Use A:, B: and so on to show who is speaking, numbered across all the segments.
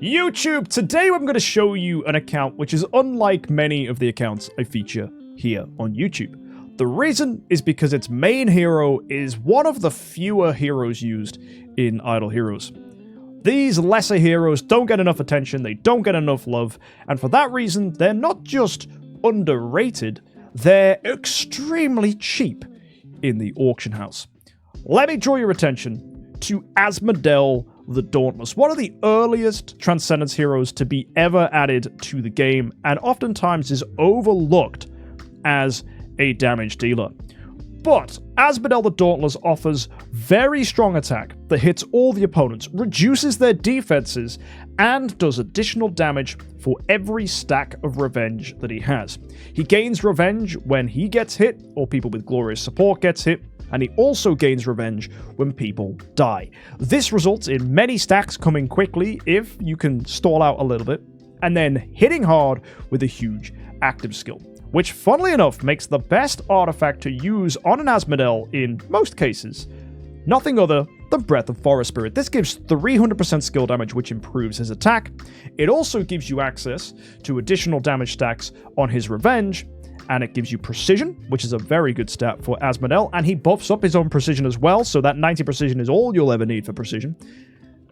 A: YouTube, today I'm going to show you an account which is unlike many of the accounts I feature here on YouTube. The reason is because its main hero is one of the fewer heroes used in Idle Heroes. These lesser heroes don't get enough attention, they don't get enough love, and for that reason, they're not just underrated, they're extremely cheap in the auction house. Let me draw your attention to Asmodel the Dauntless, one of the earliest Transcendence heroes to be ever added to the game, and oftentimes is overlooked as a damage dealer. But Asmodel the Dauntless offers very strong attack that hits all the opponents, reduces their defenses, and does additional damage for every stack of revenge that he has. He gains revenge when he gets hit, or people with glorious support gets hit, and he also gains revenge when people die. This results in many stacks coming quickly if you can stall out a little bit, and then hitting hard with a huge active skill, which funnily enough makes the best artifact to use on an Asmodel in most cases nothing other than Breath of Forest Spirit. This gives 300% skill damage, which improves his attack. It also gives you access to additional damage stacks on his revenge, and it gives you precision, which is a very good stat for Asmodel, and he buffs up his own precision as well, so that 90 precision is all you'll ever need for precision.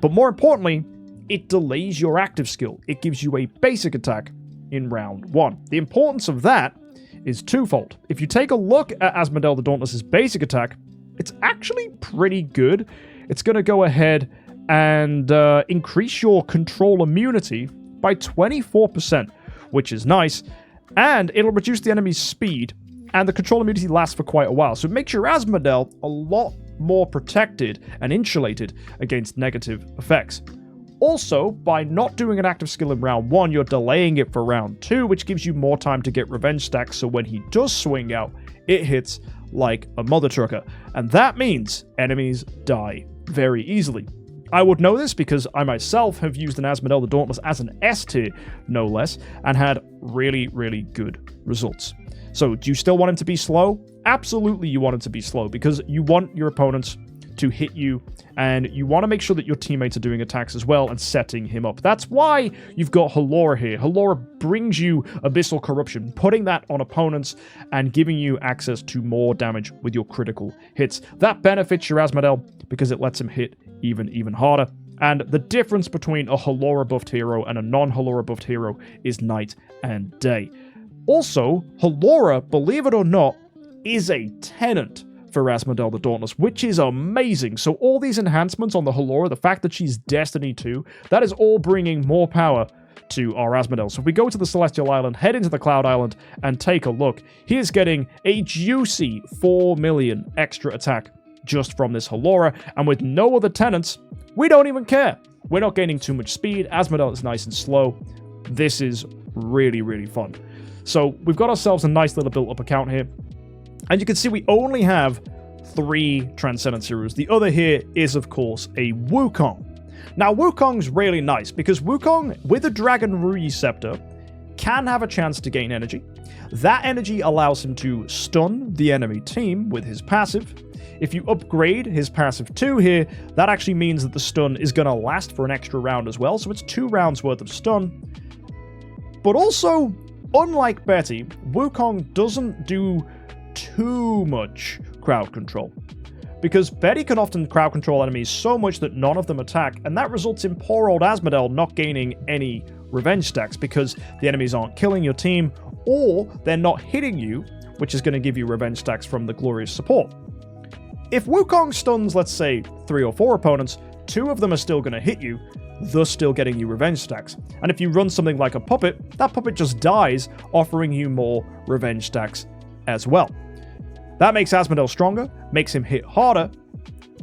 A: But more importantly, it delays your active skill. It gives you a basic attack in round 1. The importance of that is twofold. If you take a look at Asmodel the Dauntless's basic attack, it's actually pretty good. It's going to go ahead and increase your control immunity by 24%, which is nice. And it'll reduce the enemy's speed, and the control immunity lasts for quite a while. So it makes your Asmodel a lot more protected and insulated against negative effects. Also, by not doing an active skill in round 1, you're delaying it for round 2, which gives you more time to get revenge stacks, so when he does swing out, it hits like a mother trucker. And that means enemies die very easily. I would know this because I myself have used an Asmodel the Dauntless as an S tier, no less, and had really, really good results. So, do you still want him to be slow? Absolutely you want him to be slow, because you want your opponents to hit you, and you want to make sure that your teammates are doing attacks as well and setting him up. That's why you've got Halora here. Halora brings you Abyssal Corruption, putting that on opponents and giving you access to more damage with your critical hits. That benefits your Asmodel because it lets him hit even harder. And the difference between a Halora buffed hero and a non-Halora buffed hero is night and day. Also, Halora, believe it or not, is a tenant for Asmodel the Dauntless, which is amazing. So all these enhancements on the Halora, the fact that she's Destiny 2, that is all bringing more power to our Asmodel. So if we go to the Celestial Island, head into the Cloud Island, and take a look, he is getting a juicy 4 million extra attack just from this Halora, and with no other tenants, we don't even care. We're not gaining too much speed. Asmodel is nice and slow. This is really, really fun. So we've got ourselves a nice little built-up account here. And you can see we only have 3 Transcendence heroes. The other here is, of course, a Wukong. Now, Wukong's really nice, because Wukong, with a Dragon Rui Scepter, can have a chance to gain energy. That energy allows him to stun the enemy team with his passive. If you upgrade his passive 2 here, that actually means that the stun is going to last for an extra round as well, so it's 2 rounds worth of stun. But also, unlike Betty, Wukong doesn't do too much crowd control, because Betty can often crowd control enemies so much that none of them attack, and that results in poor old Asmodel not gaining any revenge stacks because the enemies aren't killing your team, or they're not hitting you, which is going to give you revenge stacks from the glorious support. If Wukong stuns, let's say, 3 or 4 opponents, 2 of them are still going to hit you, thus still getting you revenge stacks. And if you run something like a puppet, that puppet just dies, offering you more revenge stacks as well. That makes Asmodel stronger, makes him hit harder,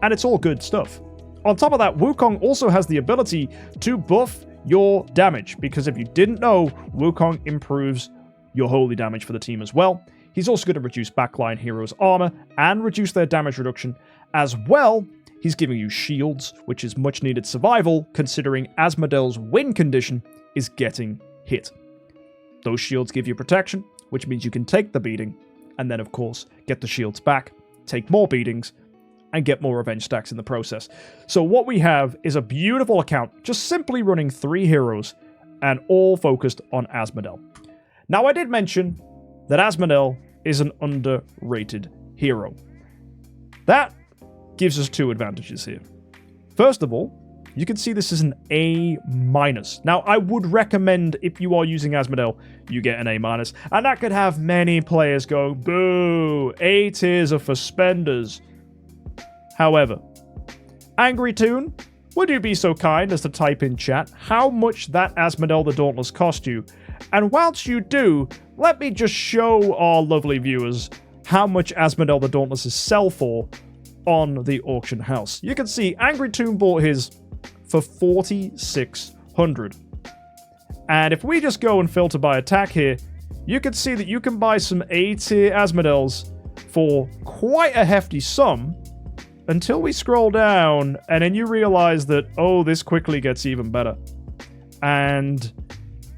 A: and it's all good stuff. On top of that, Wukong also has the ability to buff your damage, because if you didn't know, Wukong improves your holy damage for the team as well. He's also going to reduce backline heroes' armor and reduce their damage reduction. As well, he's giving you shields, which is much needed survival, considering Asmodel's win condition is getting hit. Those shields give you protection, which means you can take the beating, and then, of course, get the shields back, take more beatings, and get more revenge stacks in the process. So what we have is a beautiful account, just simply running 3 heroes, and all focused on Asmodel. Now, I did mention that Asmodel is an underrated hero. That gives us 2 advantages here. First of all, you can see this is an A-. Now, I would recommend, if you are using Asmodel, you get an A-. And that could have many players go, boo, A tiers are for spenders. However, Angry Toon, would you be so kind as to type in chat how much that Asmodel the Dauntless cost you? And whilst you do, let me just show our lovely viewers how much Asmodel the Dauntless is sell for on the auction house. You can see Angry Toon bought his for 4,600. And if we just go and filter by attack here, you can see that you can buy some A-tier Asmodels for quite a hefty sum until we scroll down, and then you realize that, oh, this quickly gets even better. And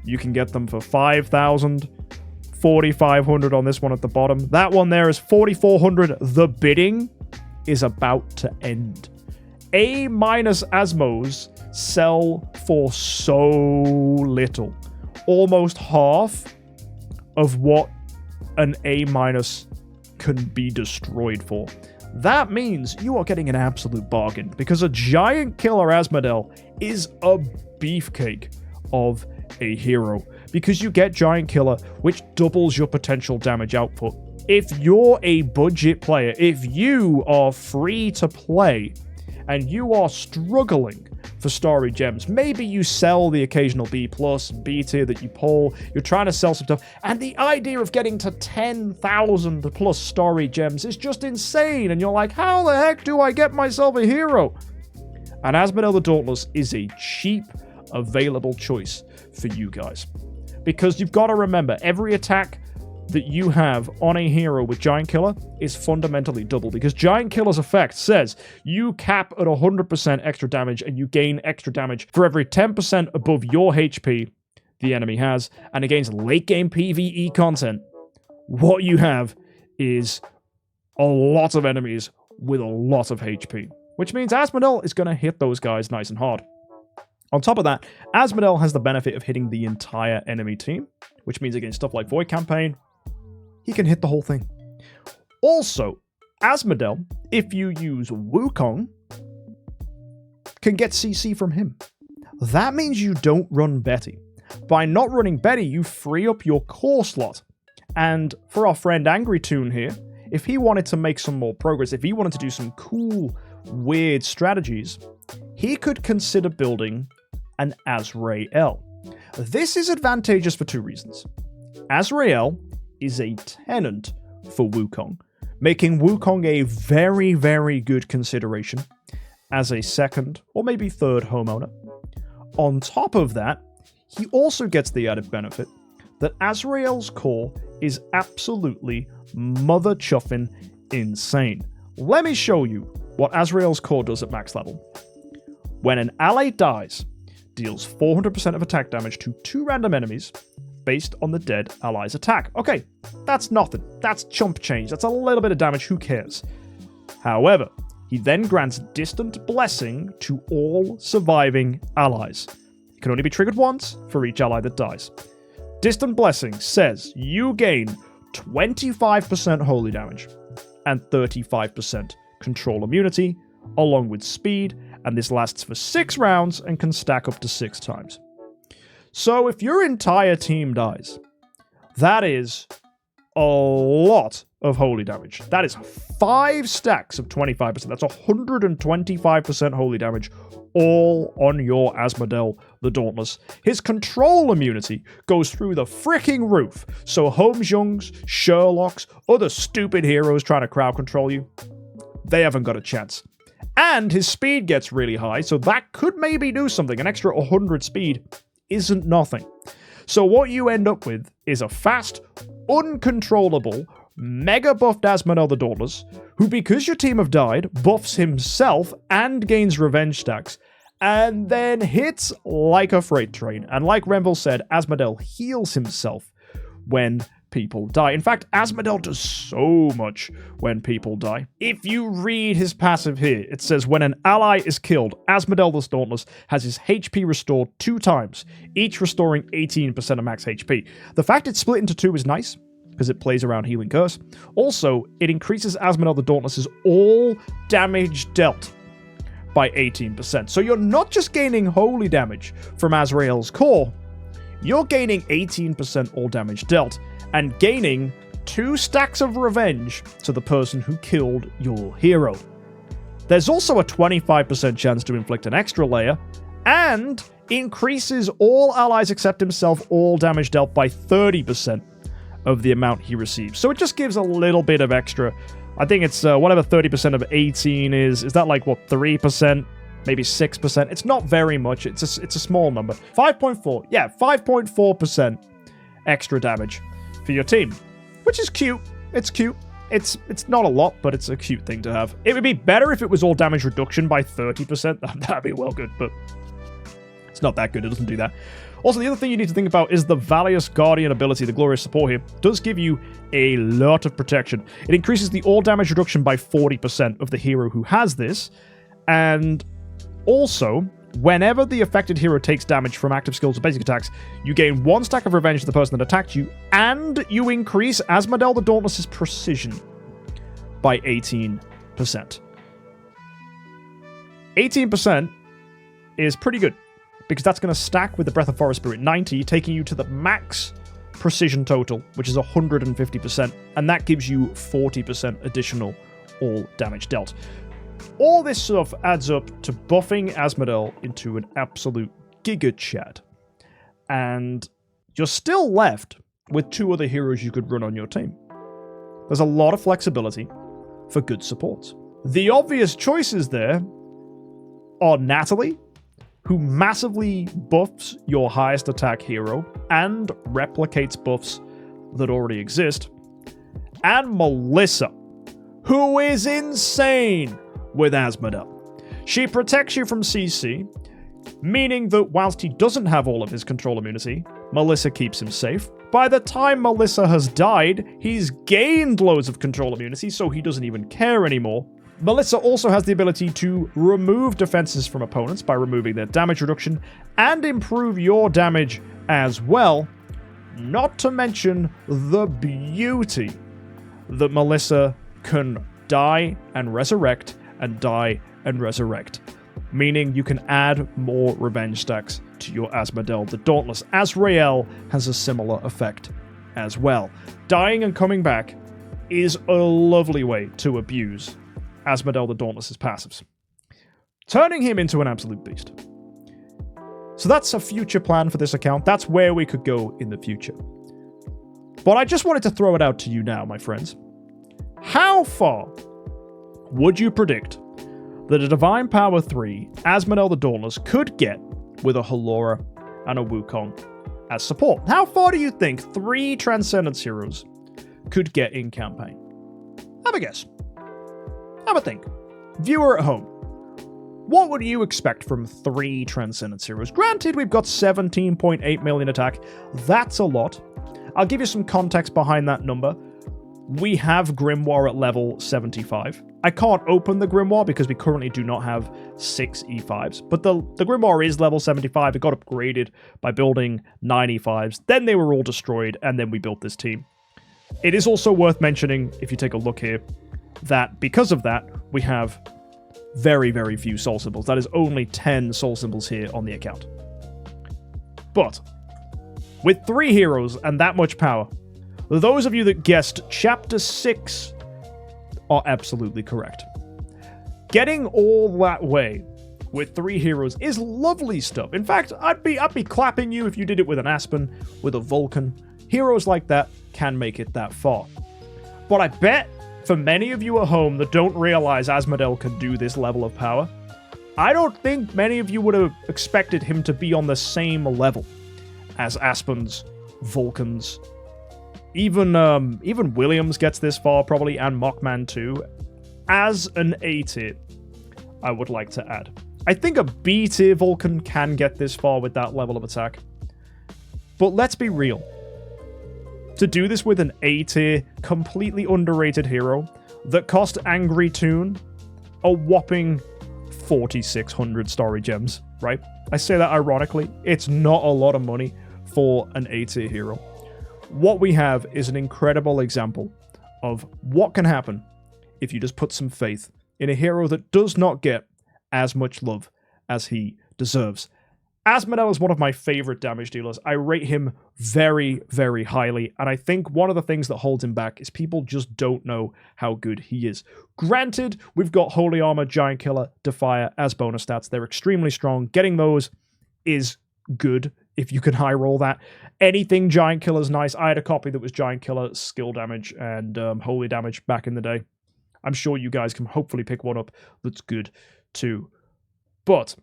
A: you can get them for 5,000, 4,500 on this one at the bottom. That one there is 4,400. The bidding is about to end. A- Asmos sell for so little. Almost half of what an A- can be destroyed for. That means you are getting an absolute bargain, because a giant killer Asmodel is a beefcake of a hero, because you get giant killer, which doubles your potential damage output. If you're a budget player, if you are free to play, and you are struggling for story gems, maybe you sell the occasional B+, B tier that you pull, you're trying to sell some stuff, and the idea of getting to 10,000 plus story gems is just insane, and you're like, how the heck do I get myself a hero? And Asmodel the Dauntless is a cheap, available choice for you guys. Because you've got to remember, every attack that you have on a hero with Giant Killer is fundamentally double, because Giant Killer's effect says you cap at 100% extra damage and you gain extra damage for every 10% above your HP the enemy has, and against late game PvE content, what you have is a lot of enemies with a lot of HP, which means Asmodel is going to hit those guys nice and hard. On top of that, Asmodel has the benefit of hitting the entire enemy team, which means against stuff like Void Campaign, he can hit the whole thing. Also, Asmodel, if you use Wukong, can get CC from him. That means you don't run Betty. By not running Betty, you free up your core slot. And for our friend Angry Toon here, if he wanted to make some more progress, if he wanted to do some cool, weird strategies, he could consider building an Azrael. This is advantageous for 2 reasons. Azrael is a tenant for Wukong, making Wukong a very, very good consideration as a second or maybe third homeowner. On top of that, he also gets the added benefit that Azrael's core is absolutely mother chuffing insane. Let me show you what Azrael's core does at max level. When an ally dies, deals 400% of attack damage to 2 random enemies based on the dead ally's attack. Okay, that's nothing. That's chump change. That's a little bit of damage. Who cares? However, he then grants Distant Blessing to all surviving allies. It can only be triggered once for each ally that dies. Distant Blessing says you gain 25% holy damage and 35% control immunity, along with speed, and this lasts for 6 rounds and can stack up to 6 times. So if your entire team dies, that is a lot of holy damage. That is 5 stacks of 25%. That's 125% holy damage, all on your Asmodel the Dauntless. His control immunity goes through the freaking roof, so Holmes-Youngs, Sherlocks, other stupid heroes trying to crowd control you, they haven't got a chance. And his speed gets really high, so that could maybe do something. An extra 100 speed isn't nothing. So what you end up with is a fast, uncontrollable, mega buffed Asmodel the Dauntless, who, because your team have died, buffs himself and gains revenge stacks, and then hits like a freight train. And like Renville said, Asmodel heals himself when people die. In fact, Asmodel does so much when people die. If you read his passive here, it says when an ally is killed, Asmodel the Dauntless has his HP restored 2 times, each restoring 18% of max HP. The fact it's split into 2 is nice, because it plays around Healing Curse. Also, it increases Asmodel the Dauntless's all damage dealt by 18%. So you're not just gaining holy damage from Azrael's core, you're gaining 18% all damage dealt, and gaining 2 stacks of revenge to the person who killed your hero. There's also a 25% chance to inflict an extra layer, and increases all allies except himself all damage dealt by 30% of the amount he receives. So it just gives a little bit of extra. I think it's whatever 30% of 18 is that like, what, 3%? Maybe 6%. It's not very much. It's a small number. 5.4. Yeah, 5.4% extra damage for your team, which is cute. It's cute. It's not a lot, but it's a cute thing to have. It would be better if it was all damage reduction by 30%. That'd be well good, but it's not that good. It doesn't do that. Also, the other thing you need to think about is the Valious Guardian ability. The Glorious Support here does give you a lot of protection. It increases the all damage reduction by 40% of the hero who has this, and also, whenever the affected hero takes damage from active skills or basic attacks, you gain 1 stack of revenge to the person that attacked you, and you increase Asmodel the Dauntless's precision by 18%. 18% is pretty good, because that's going to stack with the Breath of Forest Spirit 90, taking you to the max precision total, which is 150%, and that gives you 40% additional all damage dealt. All this stuff adds up to buffing Asmodel into an absolute giga chad. And you're still left with 2 other heroes you could run on your team. There's a lot of flexibility for good supports. The obvious choices there are Natalie, who massively buffs your highest attack hero and replicates buffs that already exist, and Melissa, who is insane with Asmodel. She protects you from CC, meaning that whilst he doesn't have all of his control immunity, Melissa keeps him safe. By the time Melissa has died, he's gained loads of control immunity, so he doesn't even care anymore. Melissa also has the ability to remove defenses from opponents by removing their damage reduction, and improve your damage as well, not to mention the beauty that Melissa can die and resurrect, and die and resurrect, meaning you can add more revenge stacks to your Asmodel the Dauntless. Azrael has a similar effect as well. Dying and coming back is a lovely way to abuse Asmodel the Dauntless's passives, turning him into an absolute beast. So that's a future plan for this account. That's where we could go in the future. But I just wanted to throw it out to you now, my friends. How far would you predict that a Divine Power 3 Asmodel the Dauntless could get with a Halora and a Wukong as support? How far do you think 3 Transcendence heroes could get in campaign? Have a guess. Have a think. Viewer at home, what would you expect from 3 Transcendence heroes? Granted, we've got 17.8 million attack. That's a lot. I'll give you some context behind that number. We have Grimoire at level 75. I can't open the Grimoire because we currently do not have 6 E5s. But the Grimoire is level 75. It got upgraded by building 9 E5s. Then they were all destroyed, and then we built this team. It is also worth mentioning, if you take a look here, that because of that, we have very, very few soul symbols. That is only 10 soul symbols here on the account. But with 3 heroes and that much power, those of you that guessed Chapter 6 are absolutely correct. Getting all that way with 3 heroes is lovely stuff. In fact, I'd be clapping you if you did it with an Aspen, with a Vulcan. Heroes like that can make it that far. But I bet for many of you at home that don't realize Asmodel can do this level of power, I don't think many of you would have expected him to be on the same level as Aspens, Vulcans. Even Williams gets this far, probably, and Mockman too. As an A tier, I would like to add. I think a B tier Vulcan can get this far with that level of attack. But let's be real. to do this with an A-tier, completely underrated hero that cost Angry Toon a whopping 4,600 story gems, right? I say that ironically. It's not a lot of money for an A-tier hero. What we have is an incredible example of what can happen if you just put some faith in a hero that does not get as much love as he deserves. Asmodel is one of my favorite damage dealers. I rate him very, very highly, and I think one of the things that holds him back is people just don't know how good he is. Granted, we've got Holy Armor, Giant Killer, Defier as bonus stats. They're extremely strong. Getting those is good if you can high roll that. Anything Giant Killer is nice. I had a copy that was Giant Killer, skill damage, and holy damage back in the day. I'm sure you guys can hopefully pick one up that's good too. But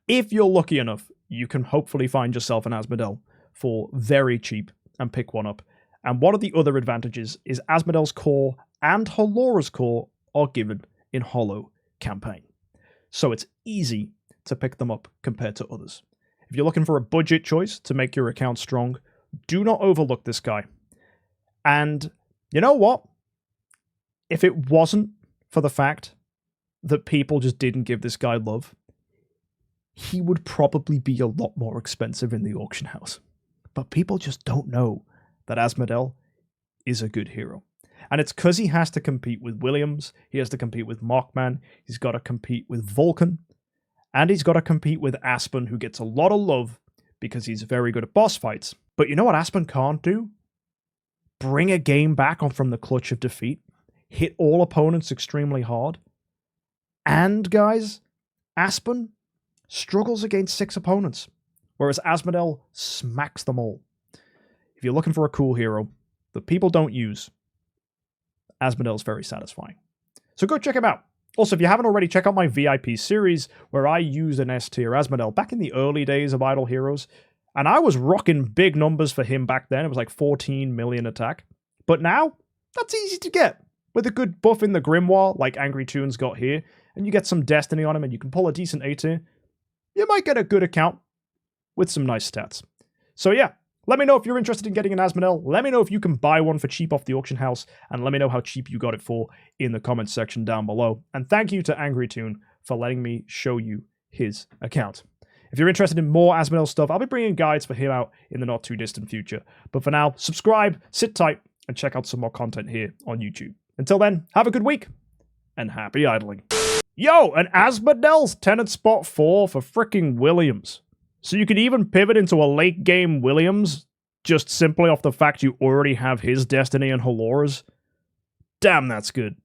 A: if you're lucky enough, you can hopefully find yourself an Asmodel for very cheap and pick one up. And one of the other advantages is Asmodel's core and Halora's core are given in Holo campaign. So it's easy to pick them up compared to others. If you're looking for a budget choice to make your account strong, do not overlook this guy. And you know what? If it wasn't for the fact that people just didn't give this guy love, he would probably be a lot more expensive in the auction house. But people just don't know that Asmodel is a good hero. And it's because he has to compete with Williams, he has to compete with Mockman, he's got to compete with Vulcan, and he's got to compete with Aspen, who gets a lot of love because he's very good at boss fights. But you know what Aspen can't do? Bring a game back on from the clutch of defeat, hit all opponents extremely hard. And guys, Aspen struggles against 6 opponents, whereas Asmodel smacks them all. If you're looking for a cool hero that people don't use, Asmodel's very satisfying. So go check him out. Also, if you haven't already, check out my VIP series where I used an S-tier Asmodel back in the early days of Idle Heroes, and I was rocking big numbers for him back then. It was like 14 million attack. But now, that's easy to get. With a good buff in the Grimoire, like Angry Toon's got here, and you get some Destiny on him and you can pull a decent A-tier, you might get a good account with some nice stats. So yeah, let me know if you're interested in getting an Asmodel. Let me know if you can buy one for cheap off the auction house, and let me know how cheap you got it for in the comments section down below. And thank you to Angry Toon for letting me show you his account. If you're interested in more Asmodel stuff, I'll be bringing guides for him out in the not too distant future. But for now, subscribe, sit tight, and check out some more content here on YouTube. Until then, have a good week, and happy idling. Yo, an Asmodel's tenant spot 4 for fricking Williams. So you could even pivot into a late game Williams, just simply off the fact you already have his Destiny and Halora's. Damn, that's good.